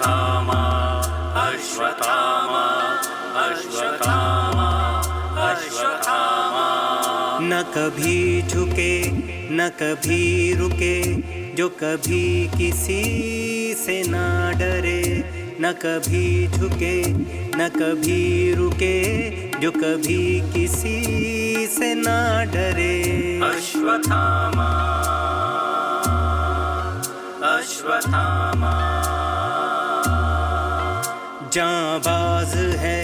Ashwatthama, Ashwatthama, Ashwatthama, Ashwatthama. न कभी झुके न कभी रुके, जो कभी किसी से ना डरे। न कभी झुके न कभी रुके, जो कभी किसी से ना डरे। अश्वत्थामा, अश्वत्थामा। जांबाज है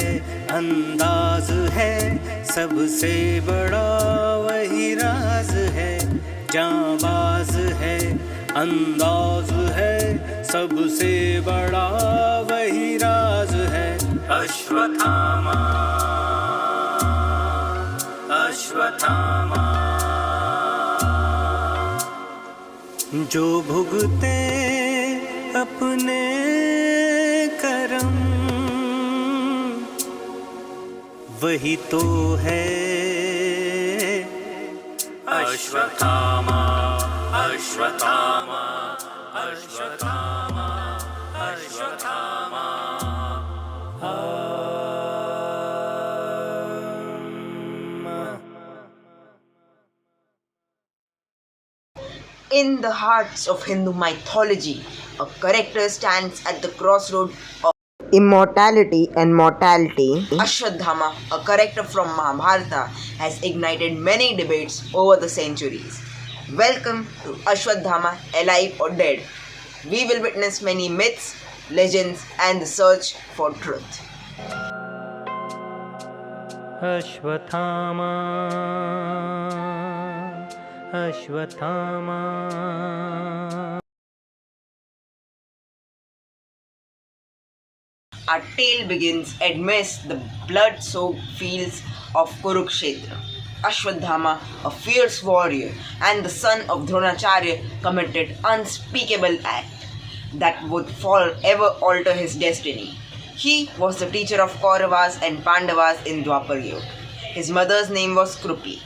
अंदाज है, सबसे बड़ा वही राज है। जांबाज है अंदाज है, सबसे बड़ा वही राज है। अश्वत्थामा, अश्वत्थामा। जो भुगते अपने कर्म, वही तो है Ashwatthama, Ashwatthama, Ashwatthama, Ashwatthama. In the hearts of Hindu mythology, a character stands at the crossroad of immortality and mortality. Ashwatthama, a character from Mahabharata, has ignited many debates over the centuries. Welcome to Ashwatthama, Alive or Dead. We will witness many myths, legends, and the search for truth. Ashwatthama, Ashwatthama. Our tale begins amidst the blood-soaked fields of Kurukshetra. Ashwatthama, a fierce warrior and the son of Dronacharya, committed unspeakable act that would forever alter his destiny. He was the teacher of Kauravas and Pandavas in Dwapar Yuga. His mother's name was Krupi.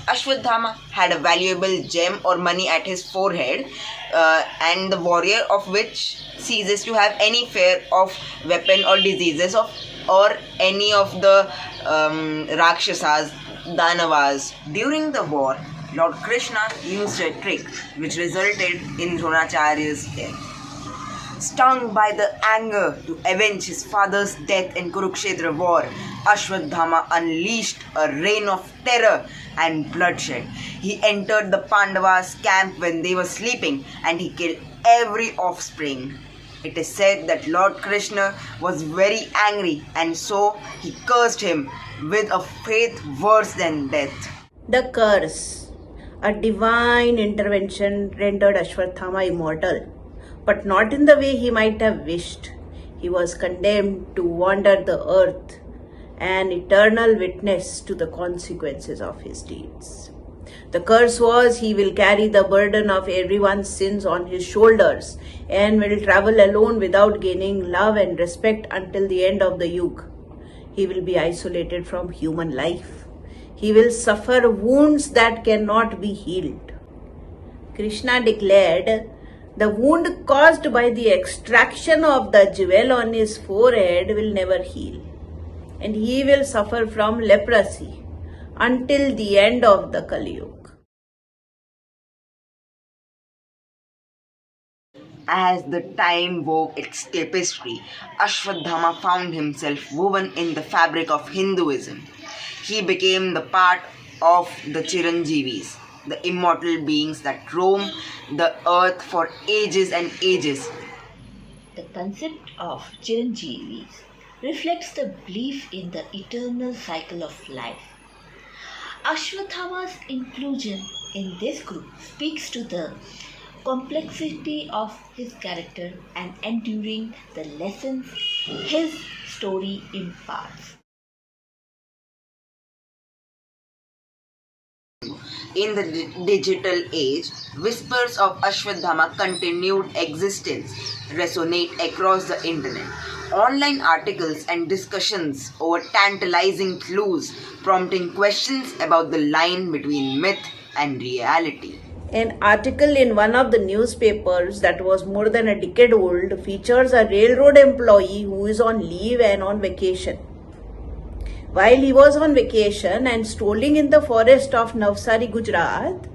Ashwatthama had a valuable gem or money at his forehead, and the warrior of which ceases to have any fear of weapon or diseases or any of the Rakshasas, Danavas. During the war, Lord Krishna used a trick which resulted in Dronacharya's death. Stung by the anger to avenge his father's death in Kurukshetra war, Ashwatthama unleashed a reign of terror and bloodshed. He entered the Pandavas' camp when they were sleeping and he killed every offspring. It is said that Lord Krishna was very angry and so he cursed him with a fate worse than death. The curse, a divine intervention, rendered Ashwatthama immortal, but not in the way he might have wished. He was condemned to wander the earth, an eternal witness to the consequences of his deeds. The curse was he will carry the burden of everyone's sins on his shoulders and will travel alone without gaining love and respect until the end of the yuga. He will be isolated from human life. He will suffer wounds that cannot be healed. Krishna declared, the wound caused by the extraction of the jewel on his forehead will never heal, and he will suffer from leprosy until the end of the Kali Yuga. As the time wove its tapestry, Ashwatthama found himself woven in the fabric of Hinduism. He became the part of the Chiranjeevis, the immortal beings that roam the earth for ages and ages. The concept of Chiranjeevis reflects the belief in the eternal cycle of life. Ashwatthama's inclusion in this group speaks to the complexity of his character and enduring the lessons his story imparts. In the digital age, whispers of Ashwatthama continued existence resonate across the internet. Online articles and discussions over tantalizing clues prompting questions about the line between myth and reality. An article in one of the newspapers that was more than a decade old features a railroad employee who is on leave and on vacation. While he was on vacation and strolling in the forest of Navsari, Gujarat,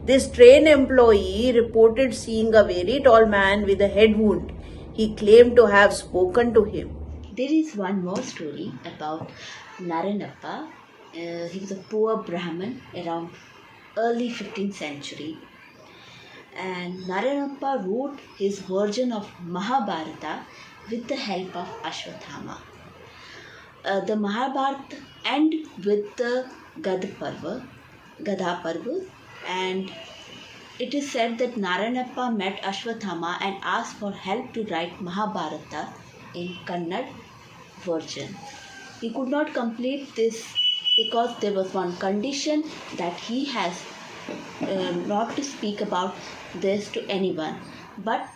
this train employee reported seeing a very tall man with a head wound. He claimed to have spoken to him. There is one more story about Naranappa. He was a poor Brahmin around early 15th century. And Naranappa wrote his version of Mahabharata with the help of Ashwatthama. The Mahabharata end with the Gadha Parva, and it is said that Naranappa met Ashwatthama and asked for help to write Mahabharata in Kannada version. He could not complete this because there was one condition that he has not to speak about this to anyone. But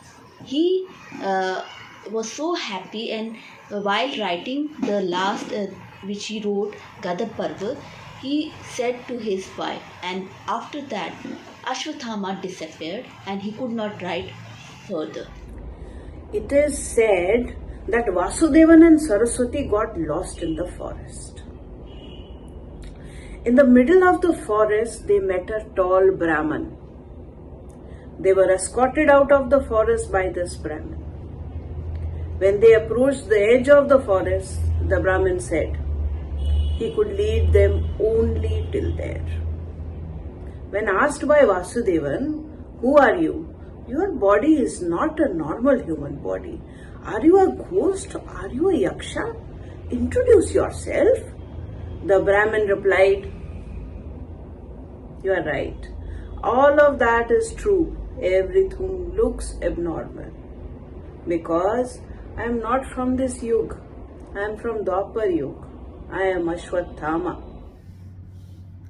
he was so happy, and while writing the last which he wrote, Gadha Parva, he said to his wife, and after that Ashwatthama disappeared and he could not write further. It is said that Vasudevan and Saraswati got lost in the forest. In the middle of the forest, they met a tall Brahman. They were escorted out of the forest by this Brahmin. When they approached the edge of the forest, the Brahmin said he could lead them only till there. When asked by Vasudevan, "Who are you? Your body is not a normal human body. Are you a ghost? Are you a yaksha? Introduce yourself." The Brahmin replied, "You are right. All of that is true. Everything looks abnormal. Because I am not from this yug. I am from Dwapar Yug. I am Ashwatthama."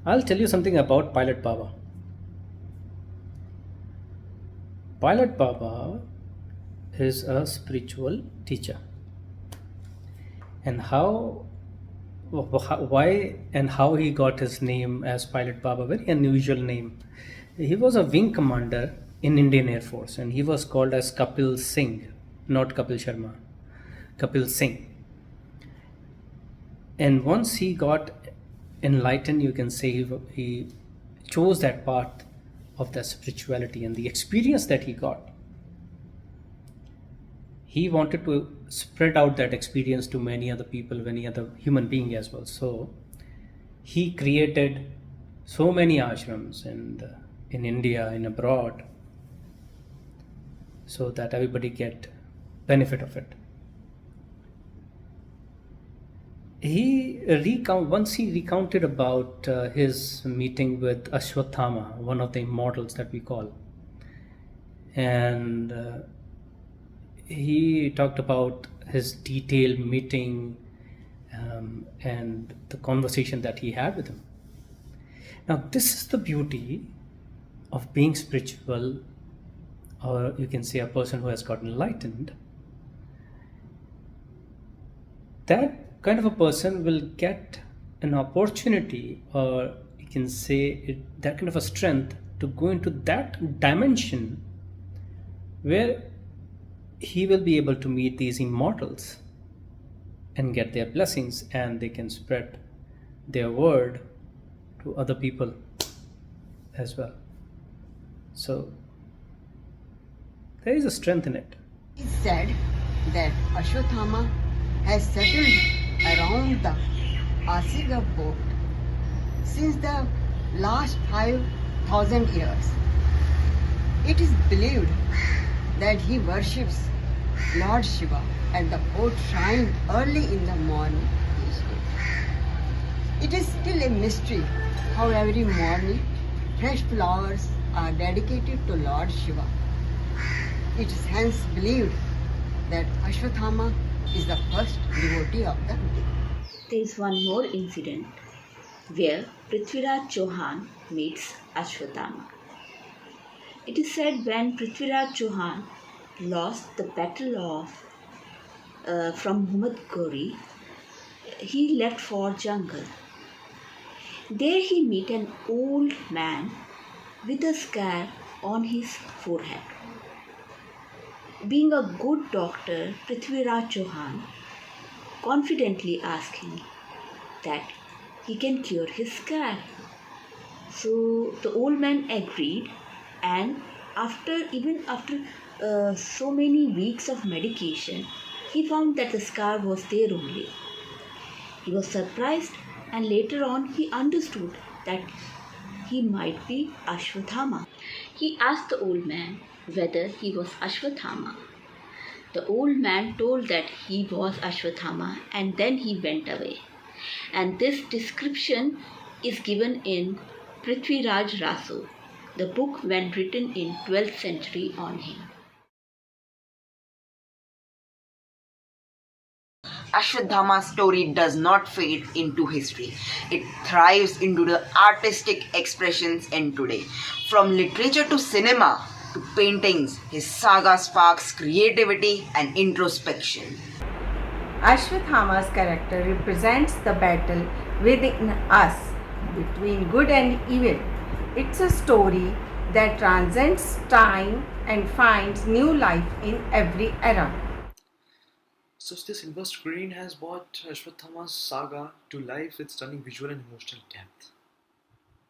I'll tell you something about Pilot Baba. Pilot Baba is a spiritual teacher. And why and how he got his name as Pilot Baba, very unusual name. He was a wing commander in Indian Air Force, and he was called as Kapil Singh, not Kapil Sharma, Kapil Singh. And once he got enlightened, you can say he chose that path of the spirituality, and the experience that he got, he wanted to spread out that experience to many other people, many other human beings as well. So he created so many ashrams in India and abroad, so that everybody get benefit of it. Once he recounted about his meeting with Ashwatthama, one of the immortals that we call, and he talked about his detailed meeting and the conversation that he had with him. Now, this is the beauty of being spiritual, or you can say a person who has gotten enlightened. That kind of a person will get an opportunity, or you can say that kind of a strength to go into that dimension where he will be able to meet these immortals and get their blessings, and they can spread their word to other people as well. So there is a strength in it. It is said that Ashwatthama has settled around the Asiga boat since the last 5,000 years. It is believed that he worships Lord Shiva at the boat shrine early in the morning each day. It is still a mystery how every morning fresh flowers are dedicated to Lord Shiva. It is hence believed that Ashwatthama is the first devotee of the day. There is one more incident where Prithviraj Chauhan meets Ashwatthama. It is said when Prithviraj Chauhan lost the battle from Muhammad Ghori, he left for jungle. There he met an old man with a scar on his forehead. Being a good doctor, Prithviraj Chauhan confidently asked him that he can cure his scar. So the old man agreed, and after so many weeks of medication, he found that the scar was there only. He was surprised, and later on he understood that he might be Ashwatthama. He asked the old man whether he was Ashwatthama. The old man told that he was Ashwatthama, and then he went away. And this description is given in Prithviraj Raso, the book when written in 12th century on him. Ashwatthama's story does not fade into history. It thrives into the artistic expressions in today. From literature to cinema to paintings, his saga sparks creativity and introspection. Ashwatthama's character represents the battle within us between good and evil. It's a story that transcends time and finds new life in every era. So the silver screen has brought Ashwatthama's saga to life with stunning visual and emotional depth.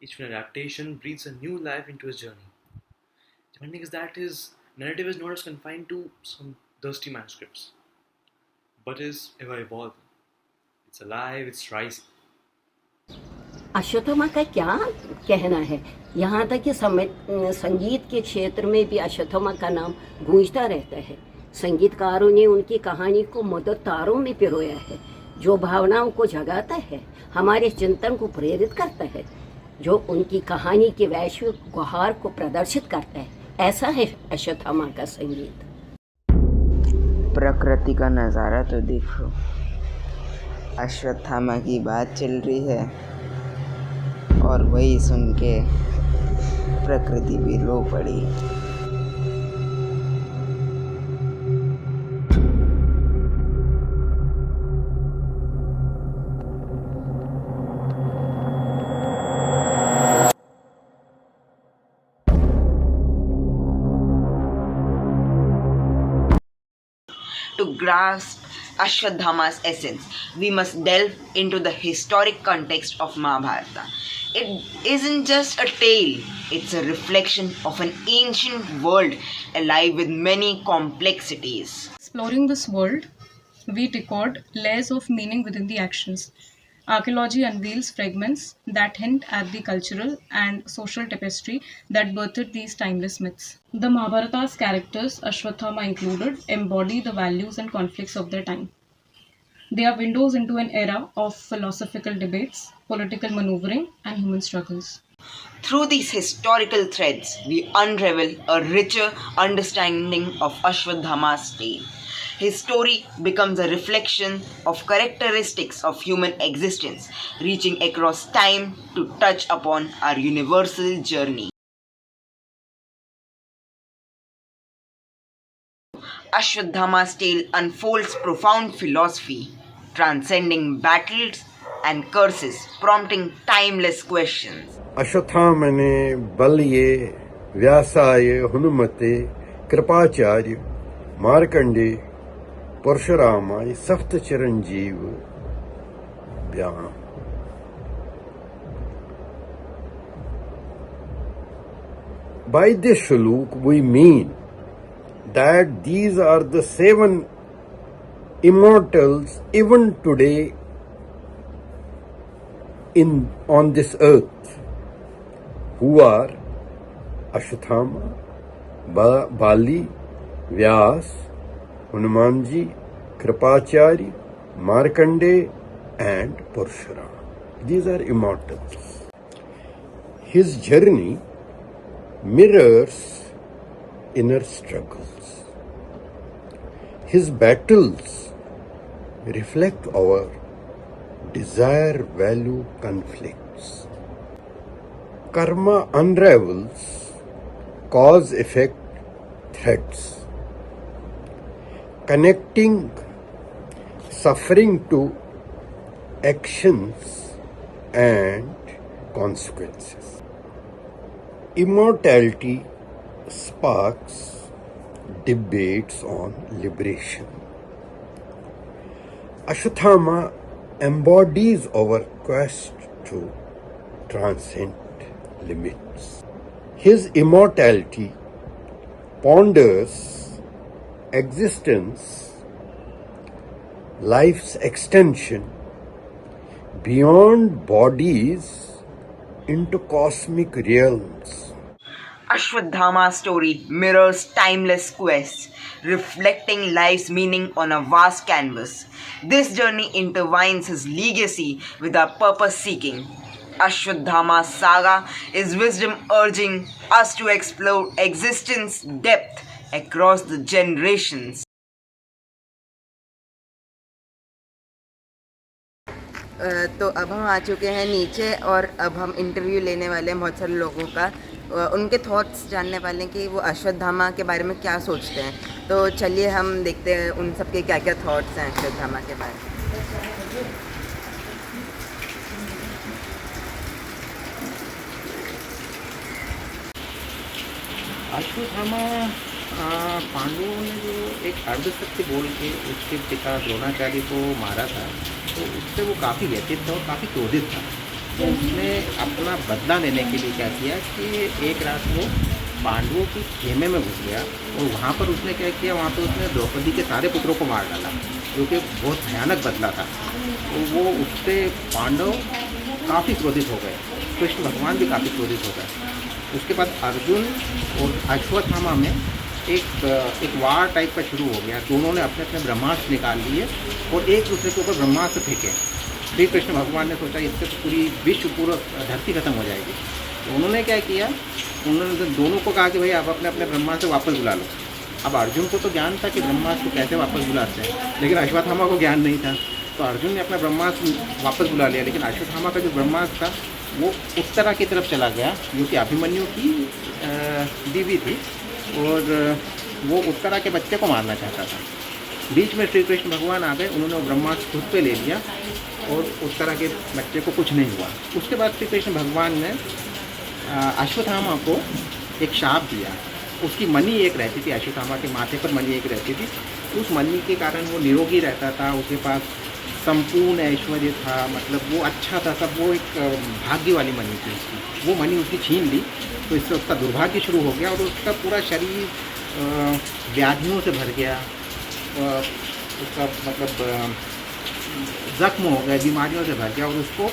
Each film adaptation breathes a new life into his journey. The finding is that his narrative is not as confined to some dusty manuscripts, but is ever evolving. It's alive, it's rising. Ashwatthama का क्या कहना है, यहाँ तक कि संगीत के क्षेत्र में भी अश्वत्थामा का नाम गूंजता रहता है। संगीतकारों ने उनकी कहानी को मधुर तारों में पिरोया है, जो भावनाओं को जगाता है, हमारे चिंतन को प्रेरित करता है, जो उनकी कहानी के वैश्विक गुहार को प्रदर्शित करता है। ऐसा है अश्वत्थामा का संगीत। प्रकृति का नज़ारा तो देखो, अश्वत्थामा की बात चल रही है और वही सुन के प्रकृति भी रो पड़ी। To grasp Ashwatthama's essence, we must delve into the historic context of Mahabharata. It isn't just a tale, it's a reflection of an ancient world alive with many complexities. Exploring this world, we decode layers of meaning within the actions. Archaeology unveils fragments that hint at the cultural and social tapestry that birthed these timeless myths. The Mahabharata's characters, Ashwatthama included, embody the values and conflicts of their time. They are windows into an era of philosophical debates, political maneuvering, and human struggles. Through these historical threads, we unravel a richer understanding of Ashwatthama's tale. His story becomes a reflection of characteristics of human existence, reaching across time to touch upon our universal journey. Ashwatthama's tale unfolds profound philosophy, transcending battles and curses, prompting timeless questions. अश्वत्थामने बलये व्यासाय हनुमते कृपाचार्य मार्कंडे परशुरामाय सप्त चिरंजीव व्याम. By this shlok we mean that these are the 7 immortals even today on this earth, who are Ashwatthama, Bali, Vyas, Hanumanji, Kripachari, Markandeya and Parshurama. These are immortals. His journey mirrors inner struggles. His battles reflect our desire-value conflicts. Karma unravels cause-effect threads, connecting suffering to actions and consequences. Immortality sparks debates on liberation. Ashwatthama embodies our quest to transcend limits. His immortality ponders existence, life's extension beyond bodies into cosmic realms. Ashwatthama's story mirrors timeless quests, reflecting life's meaning on a vast canvas. This journey intertwines his legacy with our purpose seeking. Ashwatthama's saga is wisdom urging us to explore existence depth across the generations. तो अब हम आ चुके हैं नीचे और अब हम interview लेने वाले हैं बहुत सारे लोगों का, उनके थॉट्स जानने वाले हैं कि वो अश्वत्थामा के बारे में क्या सोचते हैं। तो चलिए हम देखते हैं उन सब के क्या क्या थॉट्स हैं अश्वत्थामा के बारे में। अश्वत्थामा पांडवों ने जो एक अर्धशक्ति बोल के उसके पिता द्रोणाचार्य को मारा था, तो उससे वो काफ़ी व्यथित था और काफ़ी क्रोधित था। तो उसने अपना बदला लेने के लिए क्या किया कि एक रात वो पांडवों की खेमे में घुस गया और वहाँ पर उसने क्या किया, वहाँ पर उसने द्रौपदी के सारे पुत्रों को मार डाला, जो कि बहुत भयानक बदला था। तो वो उससे पांडव काफ़ी क्रोधित हो गए, कृष्ण भगवान भी काफ़ी क्रोधित हो गए। उसके बाद अर्जुन और अश्वत्थामा में एक वार टाइप का शुरू हो गया। दोनों ने अपने अपने ब्रह्मास्त्र निकाल लिए और एक दूसरे के ऊपर ब्रह्मास्त्र फेंके। श्री कृष्ण भगवान ने सोचा इससे तो पूरी विश्व पूरा धरती खत्म हो जाएगी। तो उन्होंने क्या किया, उन्होंने दोनों को कहा कि भाई आप अपने अपने ब्रह्मास्त्र वापस बुला लो। अब अर्जुन को तो ज्ञान था कि ब्रह्मास्त्र को कैसे वापस बुलाते हैं, लेकिन अश्वत्थामा को ज्ञान नहीं था। तो अर्जुन ने अपना ब्रह्मास्त्र वापस बुला लिया, लेकिन अश्वत्थामा का जो ब्रह्मास्त्र था वो उत्तरा की तरफ चला गया, जो कि अभिमन्यु की बीवी थी, और वो उत्तरा के बच्चे को मारना चाहता था। बीच में श्री कृष्ण भगवान आ गए, उन्होंने वो ब्रह्मास्त्र खुद पे ले लिया और उत्तरा के बच्चे को कुछ नहीं हुआ। उसके बाद श्री कृष्ण भगवान ने अश्वत्थामा को एक शाप दिया। उसकी मणि एक रहती थी, अश्वत्थामा के माथे पर मणि एक रहती थी। उस मणि के कारण वो निरोगी रहता था, उसके पास संपूर्ण ऐश्वर्य था, मतलब वो अच्छा था सब। वो एक भाग्य वाली मणि थी उसकी। वो मणि उसकी छीन ली, तो इससे उसका दुर्भाग्य शुरू हो गया और उसका पूरा शरीर व्याधियों से भर गया। उसका मतलब जख्म हो गया, बीमारियों से भर गया। और उसको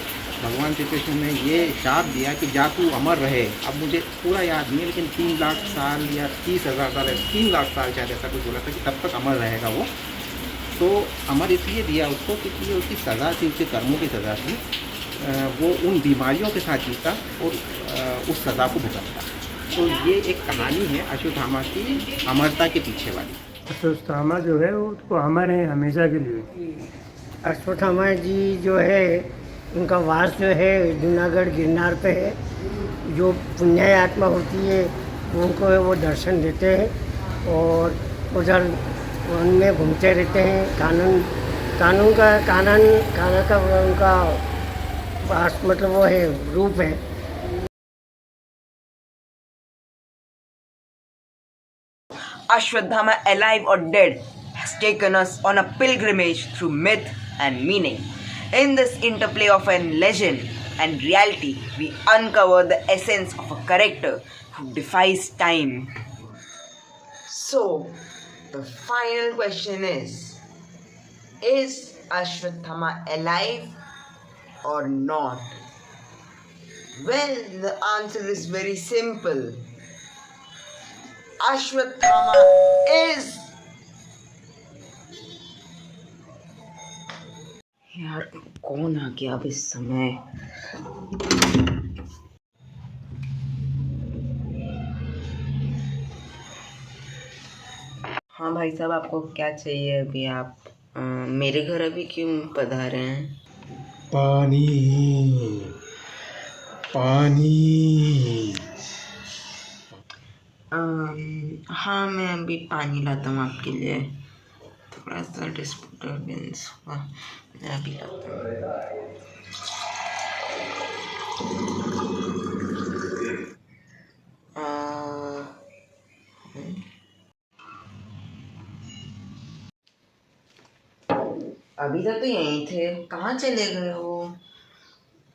भगवान श्री कृष्ण ने ये शाप दिया कि जा तू अमर रहे। अब मुझे पूरा याद नहीं है, लेकिन 3 लाख साल या 30,000 साल, 3 लाख साल शायद ऐसा कुछ बोला था कि तब तक अमर रहेगा वो। तो अमर इसलिए दिया उसको क्योंकि ये उसकी सज़ा थी, उसके कर्मों की सज़ा थी। वो उन बीमारियों के साथ जीता और उस सज़ा को भुगतना। तो ये एक कहानी है अश्वत्थामा की अमरता के पीछे वाली। अश्वत्थामा जो है वो तो अमर है हमेशा के लिए। अश्वत्थामा जी जो है उनका वास जो है जूनागढ़ गिरनार पे है। जो पुण्याय आत्मा होती है उनको वो दर्शन देते हैं और उधर उनमें घूमते रहते हैं। कानून का उनका वास मतलब वो है रूप है। Ashwatthama, alive or dead, has taken us on a pilgrimage through myth and meaning. In this interplay of a legend and reality, we uncover the essence of a character who defies time. So, the final question is Ashwatthama alive or not? Well, the answer is very simple. Ashwatthama is. यार कौन आ गया अब इस समय? हाँ भाई साहब, आपको क्या चाहिए अभी? आप मेरे घर अभी क्यों पधारे हैं? पानी पानी। हाँ, मैं अभी पानी लाता हूँ आपके लिए। थोड़ा सा डिस्टर्बेंस हुआ, मैं अभी लाता हूँ। अभी तक तो यहीं थे, कहाँ चले गए हो?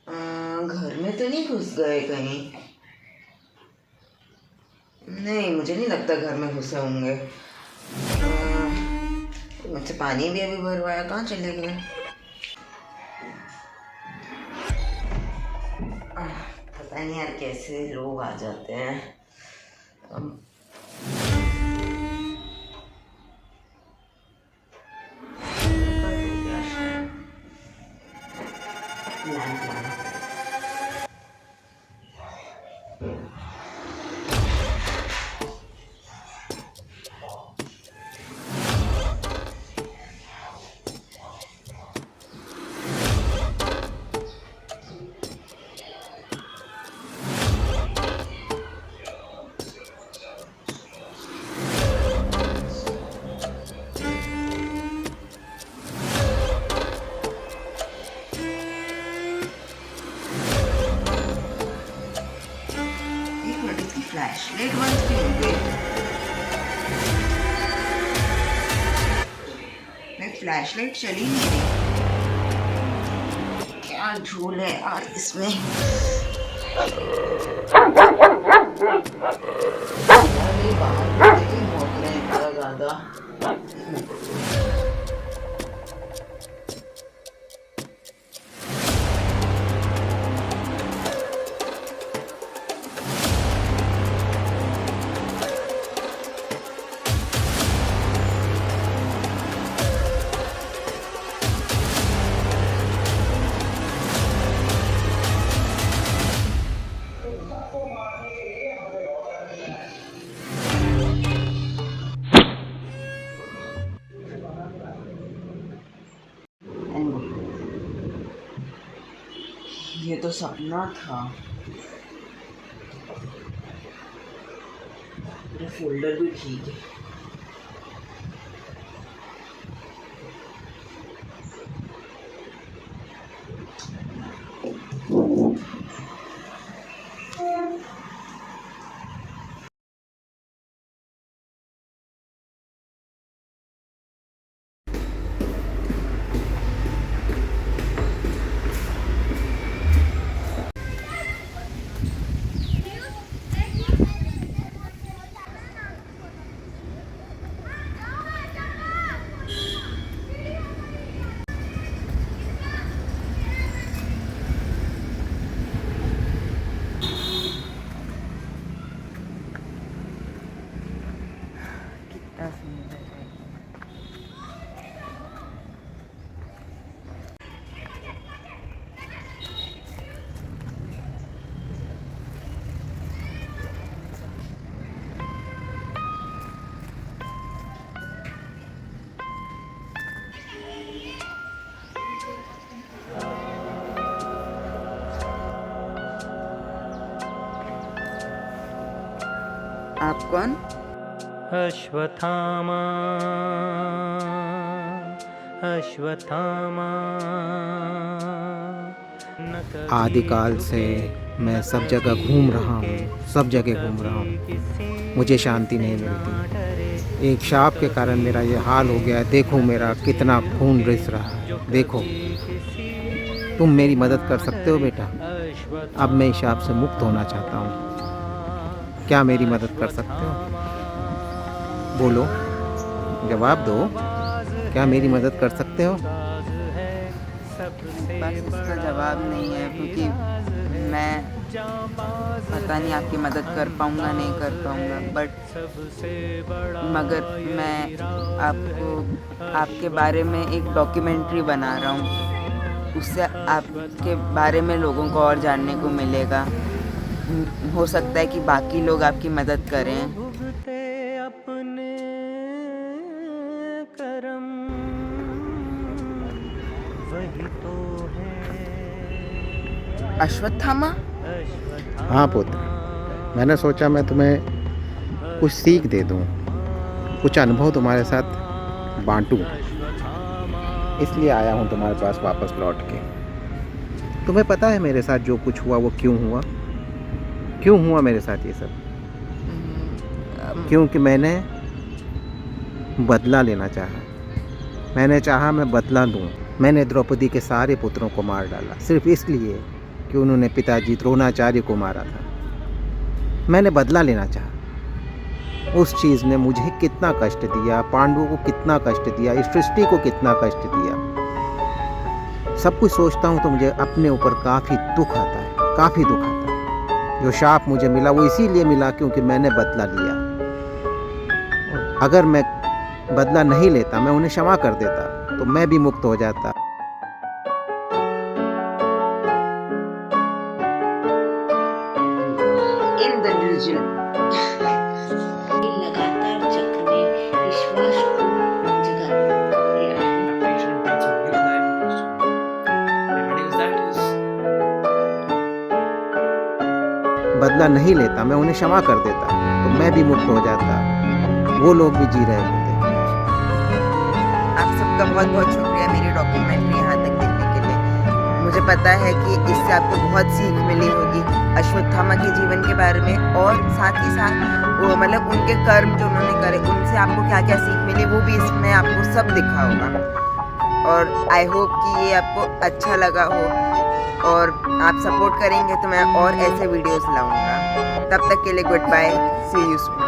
घर में तो नहीं घुस गए कहीं? नहीं, मुझे नहीं लगता घर में घुसे होंगे। मुझसे पानी भी अभी भरवाया, कहाँ चले गए? पता नहीं यार कैसे लोग आ जाते हैं। फ्लैशलाइट बंद क्यों हो गई? मैं फ्लैशलाइट चली नहीं रही। क्या झोल है यार इसमें। बाहर इतना ज्यादा। ये तो सपना था। ये फोल्डर भी ठीक है। आप कौन? अश्वत्थामा, अश्वत्थामा। आदिकाल से मैं सब जगह घूम रहा हूँ, सब जगह घूम रहा हूँ, मुझे शांति नहीं मिलती। एक शाप के कारण मेरा ये हाल हो गया है। देखो मेरा कितना खून रिस रहा है, देखो। तुम मेरी मदद कर सकते हो बेटा? अब मैं इस शाप से मुक्त होना चाहता हूँ, क्या मेरी मदद कर सकते हो? बोलो, जवाब दो, क्या मेरी मदद कर सकते हो? बस इसका जवाब नहीं है, क्योंकि मैं पता नहीं आपकी मदद कर पाऊँगा नहीं कर पाऊँगा, मगर मैं आपके बारे में एक डॉक्यूमेंट्री बना रहा हूँ। उससे आपके बारे में लोगों को और जानने को मिलेगा। हो सकता है कि बाकी लोग आपकी मदद करें। अश्वत्थामा? हाँ पुत्र, मैंने सोचा मैं तुम्हें कुछ सीख दे दूँ, कुछ अनुभव तुम्हारे साथ बांटूँ, इसलिए आया हूँ तुम्हारे पास वापस लौट के। तुम्हें पता है मेरे साथ जो कुछ हुआ वो क्यों हुआ? क्यों हुआ मेरे साथ ये सब? क्योंकि मैंने बदला लेना चाहा। मैंने चाहा मैं बदला लूँ। मैंने द्रौपदी के सारे पुत्रों को मार डाला सिर्फ इसलिए कि उन्होंने पिताजी द्रोणाचार्य को मारा था। मैंने बदला लेना चाहा। उस चीज़ ने मुझे कितना कष्ट दिया, पांडवों को कितना कष्ट दिया, इस सृष्टि को कितना कष्ट दिया। सब कुछ सोचता हूँ तो मुझे अपने ऊपर काफ़ी दुख आता है, काफ़ी दुख आता है। जो शाप मुझे मिला वो इसीलिए मिला क्योंकि मैंने बदला लिया। और अगर मैं बदला नहीं लेता, मैं उन्हें क्षमा कर देता, तो मैं भी मुक्त हो जाता। In the digital लगातार चक्र में विश्वास को जगा दिया। Adaptation brings a new life into a story. Remedies that is बदला नहीं लेता, मैं उन्हें क्षमा कर देता, तो मैं भी मुक्त हो जाता, वो लोग भी जी रहे होते। आप सबका बहुत बहुत शुक्रिया मेरी डॉक्यूमेंट्री यहाँ तक देखने के लिए। मुझे पता है कि इससे आपको बहुत सीख मिली होगी अश्वत्थामा के जीवन के बारे में, और साथ ही साथ वो मतलब उनके कर्म जो उन्होंने करे उनसे आपको क्या क्या सीख मिली वो भी इसमें आपको सब दिखा होगा। और आई होप कि ये आपको अच्छा लगा हो, और आप सपोर्ट करेंगे तो मैं और ऐसे वीडियोस लाऊंगा। तब तक के लिए goodbye, see you soon.